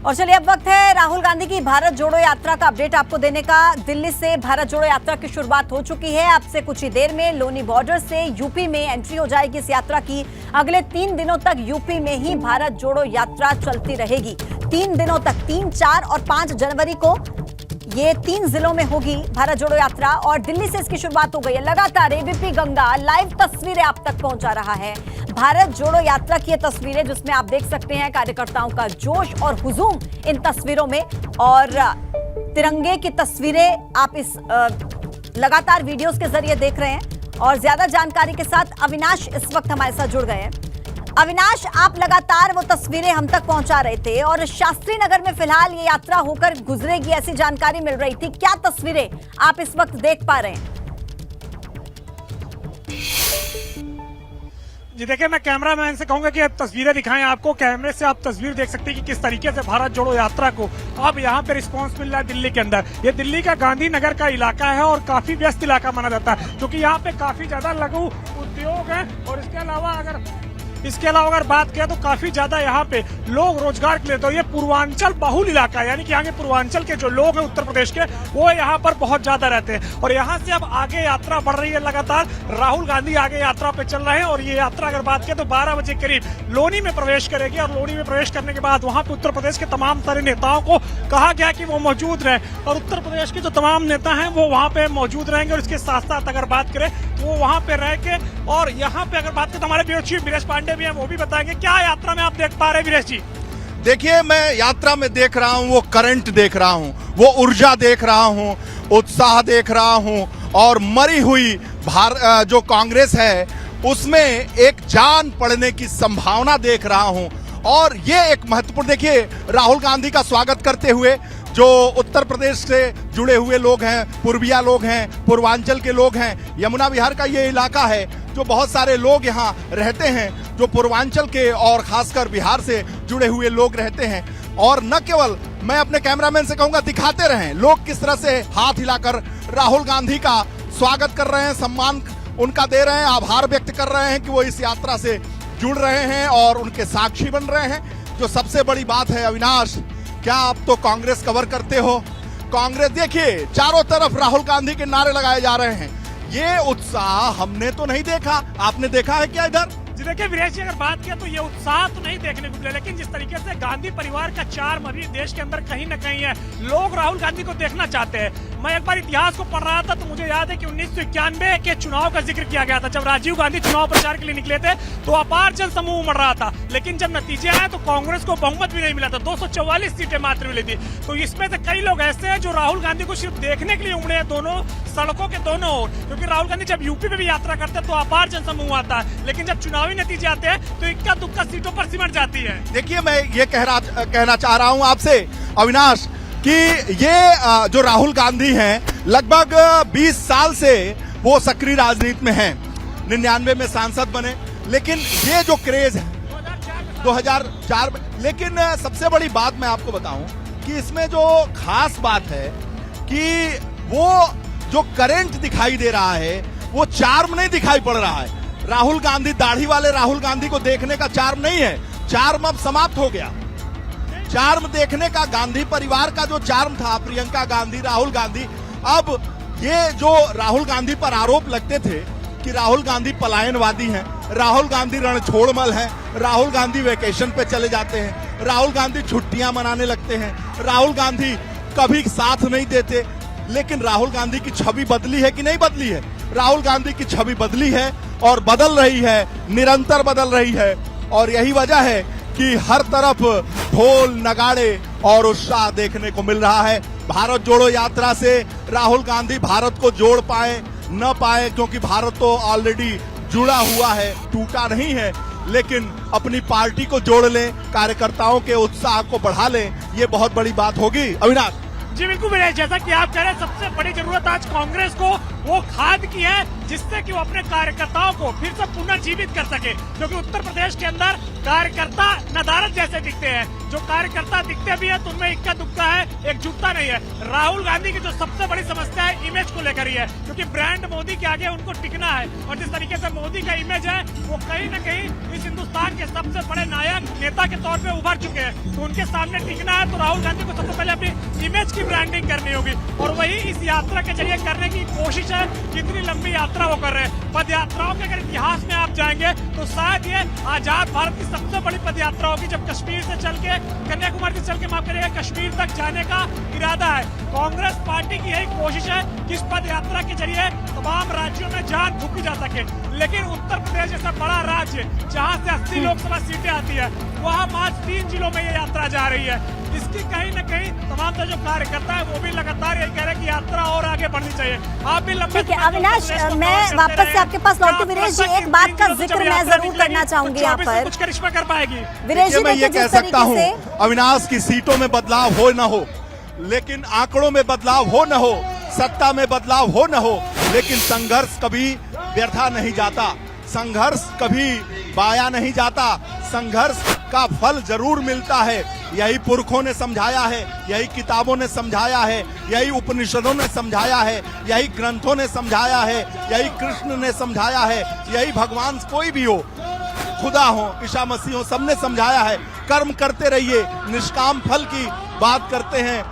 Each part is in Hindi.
और चलिए अब वक्त है राहुल गांधी की भारत जोड़ो यात्रा का अपडेट आपको देने का। दिल्ली से भारत जोड़ो यात्रा की शुरुआत हो चुकी है। अब से कुछ ही देर में लोनी बॉर्डर से यूपी में एंट्री हो जाएगी इस यात्रा की। अगले 3 दिनों तक यूपी में ही भारत जोड़ो यात्रा चलती रहेगी। 3 दिनों तक 3, 4 और 5 जनवरी को ये 3 जिलों में होगी भारत जोड़ो यात्रा और दिल्ली से इसकी शुरुआत हो गई है। लगातार एबीपी गंगा लाइव तस्वीरें आप तक पहुंचा रहा है। भारत जोड़ो यात्रा की ये तस्वीरें जिसमें आप देख सकते हैं कार्यकर्ताओं का जोश और हुजूम इन तस्वीरों में, और तिरंगे की तस्वीरें आप इस लगातार वीडियोस के जरिए देख रहे हैं। और ज्यादा जानकारी के साथ अविनाश इस वक्त हमारे साथ जुड़ गए हैं। अविनाश, आप लगातार वो तस्वीरें हम तक पहुंचा रहे थे और शास्त्री नगर में फिलहाल ये यात्रा होकर गुजरेगी ऐसी जानकारी मिल रही थी। क्या तस्वीरें आप इस वक्त देख पा रहे हैं? जी देखिए, मैं कैमरामैन से कहूंगा कि अब तस्वीरें दिखाएं आपको। कैमरे से आप तस्वीर देख सकते हैं कि किस तरीके से भारत जोड़ो यात्रा को अब यहाँ पे रिस्पांस मिल रहा है दिल्ली के अंदर। ये दिल्ली का गांधी नगर का इलाका है और काफी व्यस्त इलाका माना जाता है क्योंकि यहाँ पे काफी ज्यादा लघु उद्योग है और इसके अलावा अगर बात करें तो काफी ज्यादा यहाँ पे लोग रोजगार के लिए, तो ये पूर्वांचल बहुल इलाका है, यानी कि यहाँ के पूर्वांचल के जो लोग हैं उत्तर प्रदेश के वो यहाँ पर बहुत ज्यादा रहते हैं। और यहाँ से अब आगे यात्रा बढ़ रही है लगातार। राहुल गांधी आगे यात्रा पे चल रहे हैं और ये यात्रा अगर बात करें तो 12 बजे करीब लोनी में प्रवेश करेगी और लोनी में प्रवेश करने के बाद वहाँ पे उत्तर प्रदेश के तमाम सारे नेताओं को कहा गया कि वो मौजूद रहे और उत्तर प्रदेश के जो तमाम नेता हैं वो वहाँ पे मौजूद रहेंगे। और इसके साथ साथ अगर बात करें तो वो वहाँ पे रह के, और यहाँ पे अगर बात करें तो हमारे ब्यूरो चीफ वीरेश पांडे भी हैं, वो भी बताएंगे क्या यात्रा में आप देख पा रहे हैं। वीरेश जी, देखिए, मैं यात्रा में देख रहा हूँ वो करंट देख रहा हूँ, वो ऊर्जा देख रहा हूँ, उत्साह देख रहा हूँ और मरी हुई जो कांग्रेस है उसमें एक जान पड़ने की संभावना देख रहा हूँ। और ये एक महत्वपूर्ण, देखिए, राहुल गांधी का स्वागत करते हुए जो उत्तर प्रदेश से जुड़े हुए लोग हैं, पूर्विया लोग हैं, पूर्वांचल के लोग हैं, यमुना विहार का ये इलाका है जो बहुत सारे लोग यहाँ रहते हैं, जो पूर्वांचल के और खासकर बिहार से जुड़े हुए लोग रहते हैं। और न केवल, मैं अपने कैमरामैन से कहूंगा दिखाते रहें लोग किस तरह से हाथ हिलाकर राहुल गांधी का स्वागत कर रहे हैं, सम्मान उनका दे रहे हैं, आभार व्यक्त कर रहे हैं कि वो इस यात्रा से जुड़ रहे हैं और उनके साक्षी बन रहे हैं। जो सबसे बड़ी बात है अविनाश, क्या आप तो कांग्रेस कवर करते हो, कांग्रेस देखिए चारों तरफ राहुल गांधी के नारे लगाए जा रहे हैं। ये उत्साह हमने तो नहीं देखा, आपने देखा है क्या इधर? जी देखिए वीरेश जी, अगर बात किया तो ये उत्साह तो नहीं देखने को मिला, लेकिन जिस तरीके से गांधी परिवार का चार्म अभी देश के अंदर कहीं न कहीं है, लोग राहुल गांधी को देखना चाहते हैं। मैं एक बार इतिहास को पढ़ रहा था तो मुझे याद है कि 1991 के चुनाव का जिक्र किया गया था। जब राजीव गांधी चुनाव प्रचार के लिए निकले थे तो अपार जन समूह उमड़ रहा था, लेकिन जब नतीजे आए तो कांग्रेस को बहुमत भी नहीं मिला था, 244 सीटें मात्र मिली थी। तो इसमें से कई लोग ऐसे हैं जो राहुल गांधी को सिर्फ देखने के लिए उमड़े हैं दोनों सड़कों के दोनों ओर, क्योंकि राहुल गांधी जब यूपी में भी यात्रा करते हैं तो अपार जन समूह आता है, लेकिन जब चुनावी नतीजे आते हैं तो इक्का दुक्का सीटों पर सिमट जाती है। देखिए, मैं ये कहना चाह रहा हूं आपसे अविनाश कि ये जो राहुल गांधी हैं लगभग 20 साल से वो सक्रिय राजनीति में हैं, 99 में सांसद बने, लेकिन ये जो क्रेज है 2004 में, लेकिन सबसे बड़ी बात मैं आपको बताऊं कि इसमें जो खास बात है कि वो जो करंट दिखाई दे रहा है वो चार्म नहीं दिखाई पड़ रहा है। राहुल गांधी, दाढ़ी वाले राहुल गांधी को देखने का चार्म नहीं है, चार्म अब समाप्त हो गया। चार्म देखने का, गांधी परिवार का जो चार्म था, प्रियंका गांधी, राहुल गांधी, अब ये जो राहुल गांधी पर आरोप लगते थे कि राहुल गांधी पलायनवादी हैं, राहुल गांधी रणछोड़मल हैं, राहुल गांधी वेकेशन पे चले जाते हैं, राहुल गांधी छुट्टियां मनाने लगते हैं, राहुल गांधी कभी साथ नहीं देते, लेकिन राहुल गांधी की छवि बदली है कि नहीं बदली है? राहुल गांधी की छवि बदली है और बदल रही है, निरंतर बदल रही है। और यही वजह है कि हर तरफ ढोल नगाड़े और उत्साह देखने को मिल रहा है। भारत जोड़ो यात्रा से राहुल गांधी भारत को जोड़ पाए न पाए, क्योंकि भारत तो ऑलरेडी जुड़ा हुआ है, टूटा नहीं है, लेकिन अपनी पार्टी को जोड़ लें, कार्यकर्ताओं के उत्साह को बढ़ा लें, ये बहुत बड़ी बात होगी। अविनाश जी बिल्कुल विनय, जैसा कि आप कह रहे हैं, सबसे बड़ी जरूरत आज कांग्रेस को वो खाद की है जिससे कि वो अपने कार्यकर्ताओं को फिर से पुनर्जीवित कर सके, क्योंकि उत्तर प्रदेश के अंदर कार्यकर्ता नदारत जैसे दिखते हैं। जो कार्यकर्ता दिखते भी है तो उनमें इक्का दुक्का है, एकजुटता नहीं है। राहुल गांधी की जो सबसे बड़ी समस्या है इमेज को लेकर ही है, क्योंकि ब्रांड मोदी के आगे उनको टिकना है और जिस तरीके से मोदी का इमेज है वो कहीं न कहीं इस हिंदुस्तान के सबसे बड़े नायक नेता के तौर पे उभर चुके हैं। तो उनके सामने टिकना है तो राहुल गांधी को सबसे पहले अपनी इमेज की ब्रांडिंग करनी होगी और वही इस यात्रा के जरिए करने की कोशिश है। कितनी लंबी यात्रा वो कर रहे हैं, पद यात्राओं के अगर इतिहास में आप जाएंगे तो शायद ये आजाद भारत की सबसे बड़ी पद यात्रा होगी, जब कश्मीर से चल के कन्याकुमारी से चल के माफ करिएगा कश्मीर तक जाने का इरादा है। कांग्रेस पार्टी की यही कोशिश है कि इस पद यात्रा के जरिए तमाम राज्यों में जान फूकी जा सके, लेकिन उत्तर प्रदेश जैसा बड़ा राज्य जहां से 80 लोकसभा सीटें आती है वहां मात्र 3 जिलों में ये यात्रा जा रही है। इसकी कहीं न कहीं तमाम जो कार्यकर्ता है वो भी लगातार यही कह रहे हैं कि यात्रा और आगे बढ़नी चाहिए। आप भी लंबे ठीक है अविनाश, मैं वापस से आपके पास लौटती। वीरेश जी, एक बात का जिक्र मैं जरूर करना चाहूंगी यहाँ पर। कुछ करिश्मा कर पाएगी वीरेश जी, मैं ये कह सकता हूँ अविनाश की सीटों में बदलाव हो न हो, लेकिन आंकड़ों में बदलाव हो न हो, सत्ता में बदलाव हो न हो, लेकिन संघर्ष कभी व्यर्था नहीं जाता, संघर्ष कभी वाया नहीं जाता, संघर्ष का फल जरूर मिलता है। यही पुरखों ने समझाया है, यही किताबों ने समझाया है, यही उपनिषदों ने समझाया है, यही ग्रंथों ने समझाया है, यही कृष्ण ने समझाया है, यही भगवान कोई भी हो, खुदा हो, ईसा मसीह हो, सबने समझाया है। कर्म करते रहिए, निष्काम फल की बात करते हैं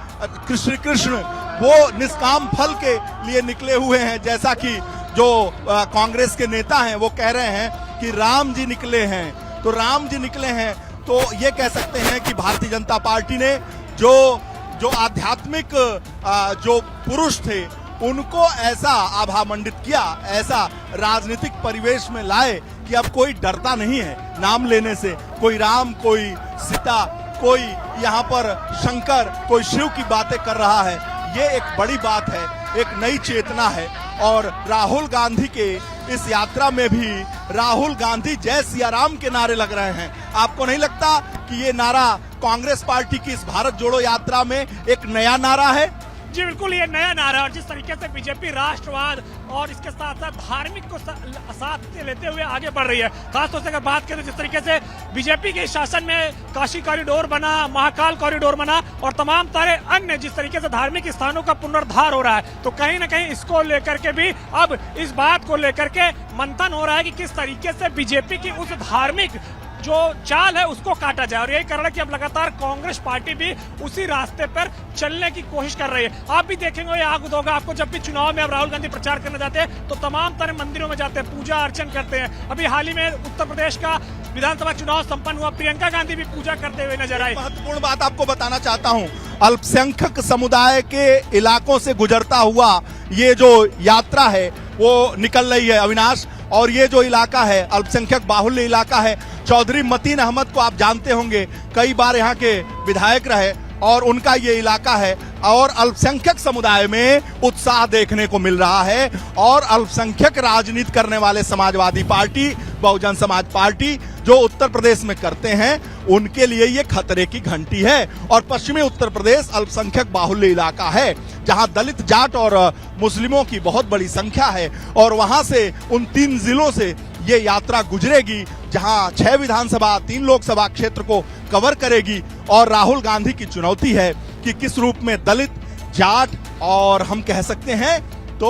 कृष्ण, वो निष्काम फल के लिए निकले हुए हैं। जैसा कि जो कांग्रेस के नेता हैं वो कह रहे हैं कि राम जी निकले हैं, तो राम जी निकले हैं तो ये कह सकते हैं कि भारतीय जनता पार्टी ने जो आध्यात्मिक जो पुरुष थे उनको ऐसा आभामंडित किया, ऐसा राजनीतिक परिवेश में लाए कि अब कोई डरता नहीं है नाम लेने से। कोई राम, कोई सीता, कोई यहाँ पर शंकर, कोई शिव की बातें कर रहा है। ये एक बड़ी बात है, एक नई चेतना है। और राहुल गांधी के इस यात्रा में भी राहुल गांधी जय सिया राम के नारे लग रहे हैं। आपको नहीं लगता कि ये नारा कांग्रेस पार्टी की इस भारत जोड़ो यात्रा में एक नया नारा है? जी बिल्कुल, ये नया नारा, और जिस तरीके से बीजेपी राष्ट्रवाद और इसके साथ साथ धार्मिक को साथ लेते हुए आगे बढ़ रही है। खासतौर से अगर बात करें जिस तरीके से बीजेपी के शासन में काशी कॉरिडोर बना, महाकाल कॉरिडोर बना और तमाम सारे अन्य जिस तरीके से धार्मिक स्थानों का पुनरुद्धार हो रहा है, तो कहीं न कहीं इसको लेकर के भी अब इस बात को लेकर के मंथन हो रहा है कि किस तरीके से बीजेपी की उस धार्मिक जो चाल है उसको काटा जाए। और यही कारण है कि अब लगातार कांग्रेस पार्टी भी उसी रास्ते पर चलने की कोशिश कर रही है। आप भी देखेंगे, याद होगा आपको, जब भी चुनाव में अब राहुल गांधी प्रचार करने जाते हैं तो तमाम तरह मंदिरों में जाते हैं, पूजा अर्चन करते हैं। अभी हाल ही में उत्तर प्रदेश का विधानसभा चुनाव संपन्न हुआ, प्रियंका गांधी भी पूजा करते हुए नजर आई। महत्वपूर्ण बात आपको बताना चाहता हूँ, अल्पसंख्यक समुदाय के इलाकों से गुजरता हुआ ये जो यात्रा है वो निकल रही है अविनाश। और ये जो इलाका है अल्पसंख्यक बाहुल्य इलाका है। चौधरी मतीन अहमद को आप जानते होंगे, कई बार यहाँ के विधायक रहे और उनका ये इलाका है। और अल्पसंख्यक समुदाय में उत्साह देखने को मिल रहा है और अल्पसंख्यक राजनीति करने वाले समाजवादी पार्टी, बहुजन समाज पार्टी जो उत्तर प्रदेश में करते हैं उनके लिए ये खतरे की घंटी है। और पश्चिमी उत्तर प्रदेश अल्पसंख्यक बाहुल्य इलाका है जहां दलित, जाट और मुस्लिमों की बहुत बड़ी संख्या है और वहां से उन 3 जिलों से ये यात्रा गुजरेगी जहां 6 विधानसभा, 3 लोकसभा क्षेत्र को कवर करेगी। और राहुल गांधी की चुनौती है कि किस रूप में दलित, जाट और हम कह सकते हैं तो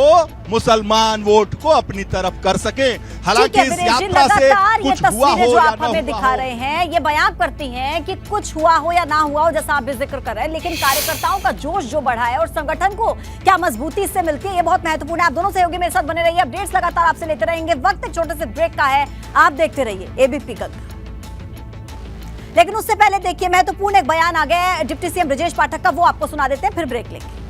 मुसलमान वोट को अपनी तरफ कर सके। हालांकि इस यात्रा से कुछ हुआ हो जो या आप ना हमें हुआ दिखा हो, रहे हैं ये बयान करती हैं कि कुछ हुआ हो या ना हुआ हो, जैसा आप भी जिक्र कर रहे हैं, लेकिन कार्यकर्ताओं का जोश जो बढ़ा है और संगठन को क्या मजबूती इससे मिलती है, ये बहुत महत्वपूर्ण है। आप दोनों सहयोगी मेरे साथ बने रहिए, अपडेट्स लगातार आपसे लेते रहेंगे। वक्त एक छोटे से ब्रेक का है, आप देखते रहिए एबीपी गंगा। लेकिन उससे पहले देखिए, महत्वपूर्ण एक बयान आ गया है डिप्टी सीएम ब्रजेश पाठक का, वो आपको सुना देते हैं, फिर ब्रेक लेंगे।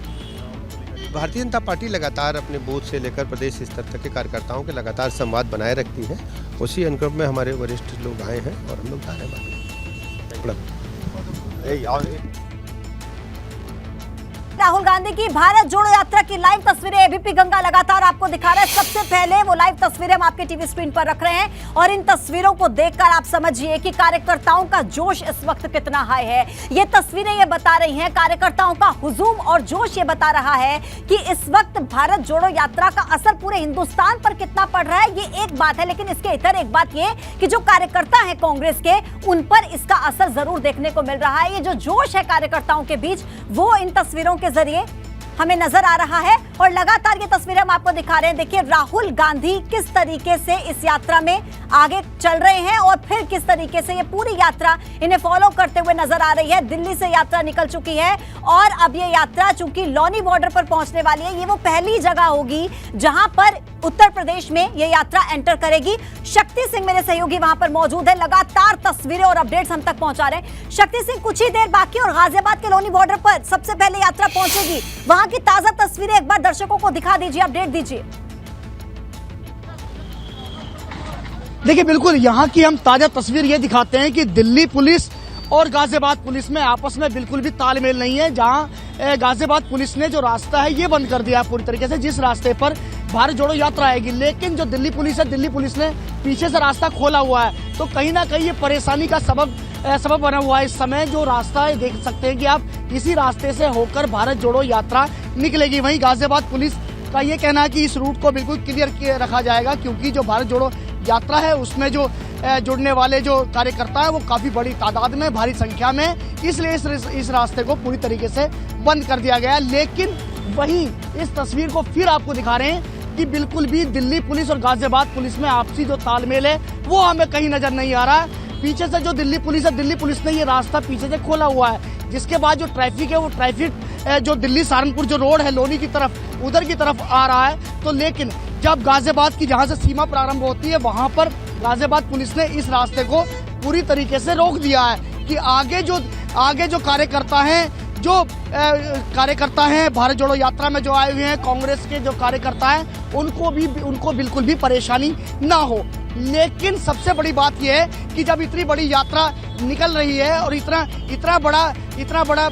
भारतीय जनता पार्टी लगातार अपने बूथ से लेकर प्रदेश स्तर तक के कार्यकर्ताओं के लगातार संवाद बनाए रखती है। उसी अनुक्रम में हमारे वरिष्ठ लोग आए हैं और हम लोग जा रहे हैं। राहुल गांधी की भारत जोड़ो यात्रा की लाइव तस्वीरें एबीपी गंगा लगातार आपको दिखा रहा है। सबसे पहले वो लाइव तस्वीरें हम आपके टीवी स्क्रीन पर रख रहे हैं और इन तस्वीरों को देखकर आप समझिए कि कार्यकर्ताओं का जोश इस वक्त कितना हाई है। ये तस्वीरें ये बता रही हैं, कार्यकर्ताओं का हुजूम और जोश ये बता रहा है कि इस वक्त भारत जोड़ो यात्रा का असर पूरे हिंदुस्तान पर कितना पड़ रहा है। ये एक बात है, लेकिन इसके इतर एक बात ये कि जो कार्यकर्ता है कांग्रेस के, उन पर इसका असर जरूर देखने को मिल रहा है। ये जो जोश है कार्यकर्ताओं के बीच, वो इन तस्वीरों के जरिए हमें नजर आ रहा है और लगातार ये तस्वीरें हम आपको दिखा रहे हैं। देखिए राहुल गांधी किस तरीके से इस यात्रा में आगे चल रहे हैं और फिर किस तरीके से ये पूरी यात्रा इन्हें फॉलो करते हुए नजर आ रही है। दिल्ली से यात्रा निकल चुकी है और अब ये यात्रा चूंकि लौनी बॉर्डर पर पहुंचने वाली है, ये वो पहली जगह होगी जहां पर उत्तर प्रदेश में ये यात्रा एंटर करेगी। शक्ति सिंह मेरे सहयोगी वहां पर मौजूद है, लगातार तस्वीरें और अपडेट्स हम तक पहुंचा रहे हैं। शक्ति सिंह, कुछ ही देर बाकी और गाजियाबाद के लौनी बॉर्डर पर सबसे पहले यात्रा पहुंचेगी, वहां की ताजा तस्वीरें एक बार दर्शकों को दिखा दीजिए, अपडेट दीजिए। देखिए बिल्कुल यहाँ की हम ताजा तस्वीर ये दिखाते हैं कि दिल्ली पुलिस और गाजियाबाद पुलिस में आपस में बिल्कुल भी तालमेल नहीं है। जहां गाजियाबाद पुलिस ने जो रास्ता है ये बंद कर दिया पूरी तरीके से, जिस रास्ते पर भारत जोड़ो यात्रा आएगी। लेकिन जो दिल्ली पुलिस है, दिल्ली पुलिस ने पीछे से रास्ता खोला हुआ है, तो कहीं ना कहीं ये परेशानी का सबब बना हुआ है। इस समय जो रास्ता है देख सकते हैं कि आप इसी रास्ते से होकर भारत जोड़ो यात्रा निकलेगी। वहीं गाजियाबाद पुलिस का ये कहना है कि इस रूट को बिल्कुल क्लियर रखा जाएगा, क्योंकि जो भारत जोड़ो यात्रा है उसमें जो जुड़ने वाले जो कार्यकर्ता है वो काफी बड़ी तादाद में, भारी संख्या में, इसलिए इस रास्ते को पूरी तरीके से बंद कर दिया गया है। लेकिन वहीं इस तस्वीर को फिर आपको दिखा रहे हैं कि बिल्कुल भी दिल्ली पुलिस और गाजियाबाद पुलिस में आपसी जो तालमेल है वो हमें कहीं नजर नहीं आ रहा है। पीछे से जो दिल्ली पुलिस है, दिल्ली पुलिस ने ये रास्ता पीछे से खोला हुआ है, जिसके बाद जो ट्रैफिक है वो ट्रैफिक जो दिल्ली सहारनपुर जो रोड है लोनी की तरफ, उधर की तरफ आ रहा है। तो लेकिन जब गाजियाबाद की जहां से सीमा प्रारंभ होती है वहां पर गाजियाबाद पुलिस ने इस रास्ते को पूरी तरीके से रोक दिया है कि आगे जो कार्यकर्ता हैं भारत जोड़ो यात्रा में जो आए हुए हैं, कांग्रेस के जो कार्यकर्ता हैं, उनको बिल्कुल भी परेशानी ना हो। लेकिन सबसे बड़ी बात यह है कि जब इतनी बड़ी यात्रा निकल रही है और इतना बड़ा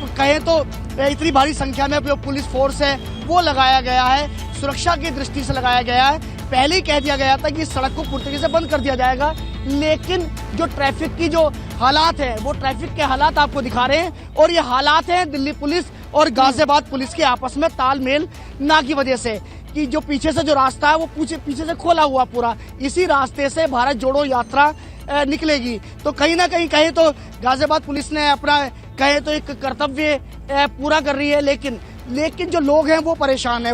कहें तो इतनी भारी संख्या में जो पुलिस फोर्स है वो लगाया गया है, सुरक्षा की दृष्टि से लगाया गया है। पहले ही कह दिया गया था कि इस सड़क को पूरी तरीके से बंद कर दिया जाएगा, लेकिन जो ट्रैफिक की जो हालात है वो ट्रैफिक के हालात आपको दिखा रहे हैं और ये हालात हैं दिल्ली पुलिस और गाजियाबाद पुलिस के आपस में तालमेल ना की वजह से, कि जो पीछे से जो रास्ता है वो पीछे से खोला हुआ पूरा, इसी रास्ते से भारत जोड़ो यात्रा निकलेगी। तो कहीं ना कहीं कहे तो गाजियाबाद पुलिस ने अपना कहे तो एक कर्तव्य पूरा कर रही है, लेकिन जो लोग हैं वो परेशान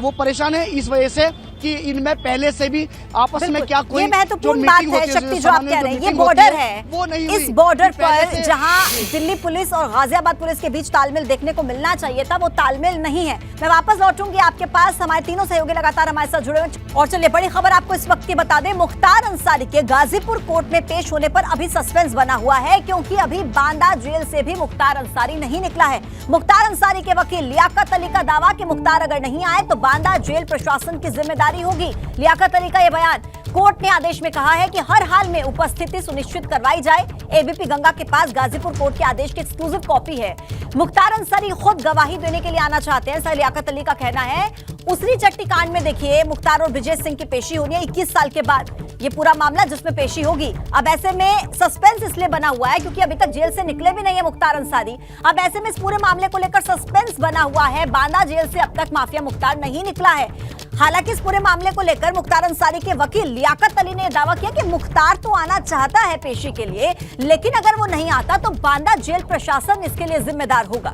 है इस वजह से कि इनमें पहले से भी आपस में क्या कोई महत्वपूर्ण बात है। शक्ति, जो आप कह रहे हैं ये बॉर्डर है, वो नहीं हुई। इस बॉर्डर पर जहां दिल्ली पुलिस और गाजियाबाद पुलिस के बीच तालमेल देखने को मिलना चाहिए था, वो तालमेल नहीं है। मैं वापस लौटूंगी आपके पास, हमारे तीनों सहयोगी लगातार हमारे साथ जुड़े हुए। और चलिए बड़ी खबर आपको इस वक्त की बता दें, मुख्तार अंसारी के गाजीपुर कोर्ट में पेश होने पर अभी सस्पेंस बना हुआ है, क्योंकि अभी बांदा जेल से भी मुख्तार अंसारी नहीं निकला है। मुख्तार अंसारी के वकील लियाकत अली का दावा कि मुख्तार अगर नहीं आए तो बांदा जेल प्रशासन की जिम्मेदारी होगी। लियाकत अली का यह बयान, कोर्ट ने आदेश में कहा है कि हर हाल में उपस्थिति सुनिश्चित करवाई जाए। एबीपी गंगा के पास गाजीपुर कोर्ट के आदेश की एक्सक्लूसिव कॉपी है। मुख्तार अंसारी खुद गवाही देने के लिए आना चाहते हैं, ऐसा लियाकत अली का कहना है। उसरी चट्टी कांड में देखिए मुख्तार और विजय सिंह की पेशी होनी है 21 साल के बाद, ये पूरा मामला जिसमें पेशी होगी। अब ऐसे में सस्पेंस इसलिए बना हुआ है क्योंकि अभी तक जेल से निकले भी नहीं है मुख्तार अंसारी। अब ऐसे में इस पूरे मामले को लेकर सस्पेंस बना हुआ है। बांदा जेल से अब तक माफिया मुख्तार नहीं निकला है। हालांकि इस पूरे मामले को लेकर मुख्तार अंसारी के वकील लियाकत अली ने दावा किया कि मुख्तार तो आना चाहता है पेशी के लिए, लेकिन अगर वो नहीं आता तो बांदा जेल प्रशासन इसके लिए जिम्मेदार होगा।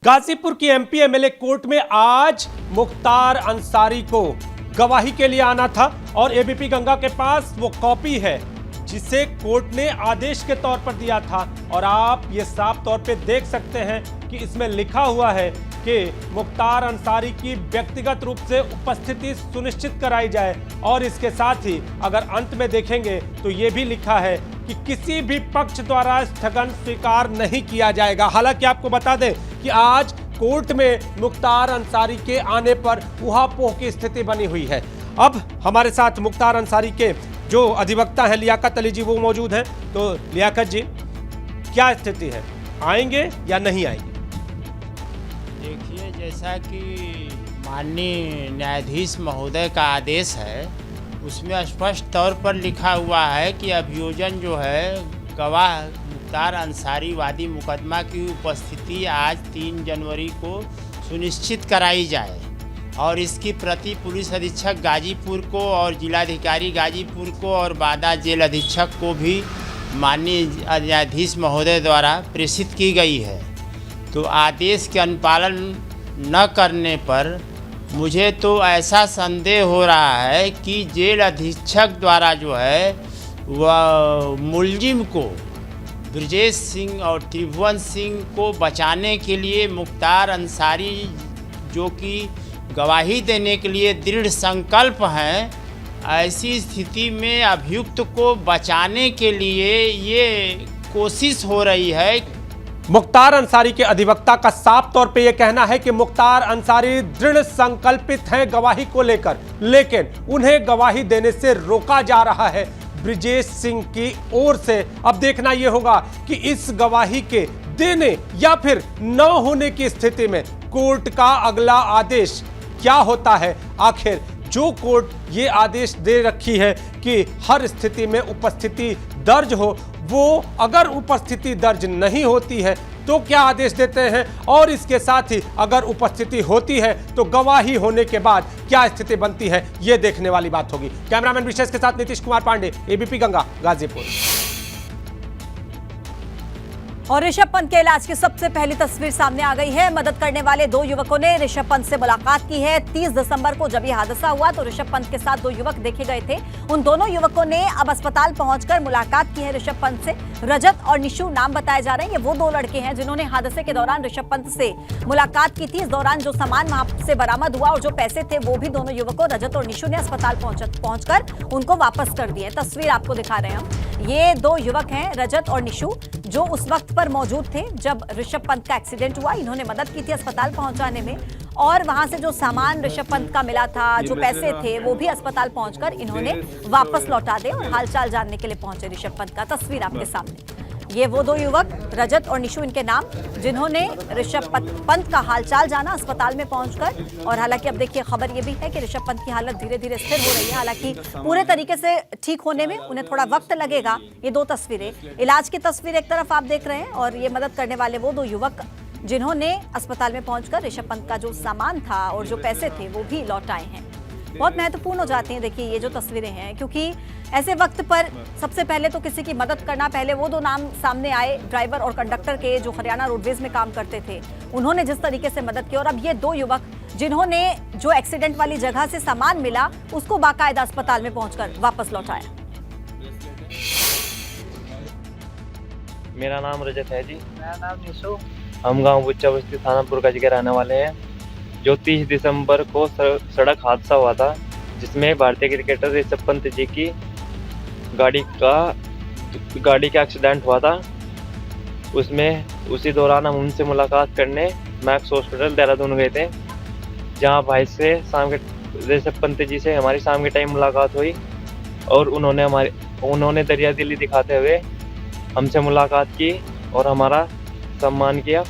गाजीपुर की एमपी एमएलए कोर्ट में आज मुख्तार अंसारी को गवाही के लिए आना था और एबीपी गंगा के पास वो कॉपी है जिसे कोर्ट ने आदेश के तौर पर दिया था और आप ये साफ तौर पे देख सकते हैं कि इसमें लिखा हुआ है कि मुख्तार अंसारी की व्यक्तिगत रूप से उपस्थिति सुनिश्चित कराई जाए और इसके साथ ही अगर अंत में देखेंगे तो ये भी लिखा है कि किसी भी पक्ष द्वारा स्थगन स्वीकार नहीं किया जाएगा। हालांकि आपको बता दें कि आज कोर्ट में मुख्तार अंसारी के आने पर उहापोह की स्थिति बनी हुई है। अब हमारे साथ मुख्तार अंसारी के जो अधिवक्ता हैं लियाकत अली जी वो मौजूद हैं। तो लियाकत जी, क्या स्थिति है, आएंगे या नहीं आएंगे? देखिए, जैसा कि माननीय न्यायाधीश महोदय का आदेश है, उसमें स्पष्ट तौर पर लिखा हुआ है कि अभियोजन जो है गवाह मुख्तार अंसारी वादी मुकदमा की उपस्थिति आज 3 जनवरी को सुनिश्चित कराई जाए और इसकी प्रति पुलिस अधीक्षक गाजीपुर को और जिलाधिकारी गाजीपुर को और बादा जेल अधीक्षक को भी माननीय न्यायाधीश महोदय द्वारा प्रेषित की गई है। तो आदेश के अनुपालन न करने पर मुझे तो ऐसा संदेह हो रहा है कि जेल अधीक्षक द्वारा जो है वह मुलजिम को ब्रजेश सिंह और त्रिभुवन सिंह को बचाने के लिए मुख्तार अंसारी जो कि गवाही देने के लिए दृढ़ संकल्प हैं, ऐसी स्थिति में अभियुक्त को बचाने के लिए ये कोशिश हो रही है। मुख्तार अंसारी के अधिवक्ता का साफ तौर पे यह कहना है कि मुख्तार अंसारी दृढ़ संकल्पित हैं गवाही को लेकर, लेकिन उन्हें गवाही देने से रोका जा रहा है ब्रजेश सिंह की ओर से। अब देखना यह होगा कि इस गवाही के देने या फिर न होने की स्थिति में कोर्ट का अगला आदेश क्या होता है। आखिर जो कोर्ट ये आदेश दे रखी है कि हर स्थिति में उपस्थिति दर्ज हो, वो अगर उपस्थिति दर्ज नहीं होती है तो क्या आदेश देते हैं, और इसके साथ ही अगर उपस्थिति होती है तो गवाही होने के बाद क्या स्थिति बनती है, ये देखने वाली बात होगी। कैमरामैन विशेष के साथ नीतीश कुमार पांडे, एबीपी गंगा, गाजीपुर। और ऋषभ पंत के इलाज की सबसे पहली तस्वीर सामने आ गई है। मदद करने वाले 2 युवकों ने ऋषभ पंत से मुलाकात की है। 30 दिसंबर को जब यह हादसा हुआ तो ऋषभ पंत के साथ 2 युवक देखे गए थे। उन दोनों युवकों ने अब अस्पताल पहुंचकर मुलाकात की है ऋषभ पंत से। रजत और निशु नाम बताए जा रहे हैं। ये वो 2 लड़के हैं जिन्होंने हादसे के दौरान ऋषभ पंत से मुलाकात की थी। इस दौरान जो सामान वहां से बरामद हुआ और जो पैसे थे वो भी दोनों युवकों रजत और निशु ने अस्पताल पहुंचकर उनको वापस कर दिए। तस्वीर आपको दिखा रहे हैं हम। ये 2 युवक हैं रजत और निशु, जो उस वक्त पर मौजूद थे जब ऋषभ पंत का एक्सीडेंट हुआ। इन्होंने मदद की थी अस्पताल पहुंचाने में और वहां से जो सामान ऋषभ पंत का मिला था, जो पैसे थे, वो भी अस्पताल पहुंचकर इन्होंने वापस लौटा दे और हालचाल जानने के लिए पहुंचे ऋषभ पंत का। तस्वीर आपके सामने, ये वो 2 युवक रजत और निशु इनके नाम, जिन्होंने ऋषभ पंत का हालचाल जाना अस्पताल में पहुंचकर। और हालांकि अब देखिए खबर ये भी है कि ऋषभ पंत की हालत धीरे धीरे स्थिर हो रही है। हालांकि पूरे तरीके से ठीक होने में उन्हें थोड़ा वक्त लगेगा। ये 2 तस्वीरें, इलाज की तस्वीर एक तरफ आप देख रहे हैं और ये मदद करने वाले वो 2 युवक जिन्होंने अस्पताल में पहुंचकर ऋषभ पंत का जो सामान था और जो पैसे थे वो भी लौटाए हैं। बहुत महत्वपूर्ण हो जाती हैं देखिए ये जो तस्वीरें हैं, क्योंकि ऐसे वक्त पर सबसे पहले तो किसी की मदद करना, पहले वो 2 नाम सामने आए ड्राइवर और कंडक्टर के जो हरियाणा रोडवेज में काम करते थे, उन्होंने जिस तरीके से मदद की, और अब ये 2 युवक जिन्होंने जो एक्सीडेंट वाली जगह से सामान मिला उसको बाकायदा अस्पताल में पहुंचकर वापस लौटाया। मेरा नाम रजत है जी। मेरा नाम निशु। हम गांव बुच्चा बस्ती थानापुर का के रहने वाले हैं। जो 30 दिसंबर को सड़क हादसा हुआ था जिसमें भारतीय क्रिकेटर ऋषभ पंत जी की गाड़ी का एक्सीडेंट हुआ था, उसमें उसी दौरान हम उनसे मुलाकात करने मैक्स हॉस्पिटल देहरादून गए थे, जहां भाई से ऋषभ पंत जी से हमारी शाम के टाइम मुलाकात हुई और उन्होंने दरिया दिली दिखाते हुए हमसे मुलाकात की और हमारा सम्मान किया।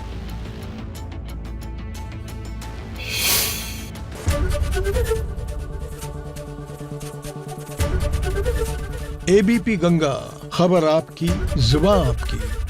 एबीपी गंगा, खबर आपकी, जुबान आपकी।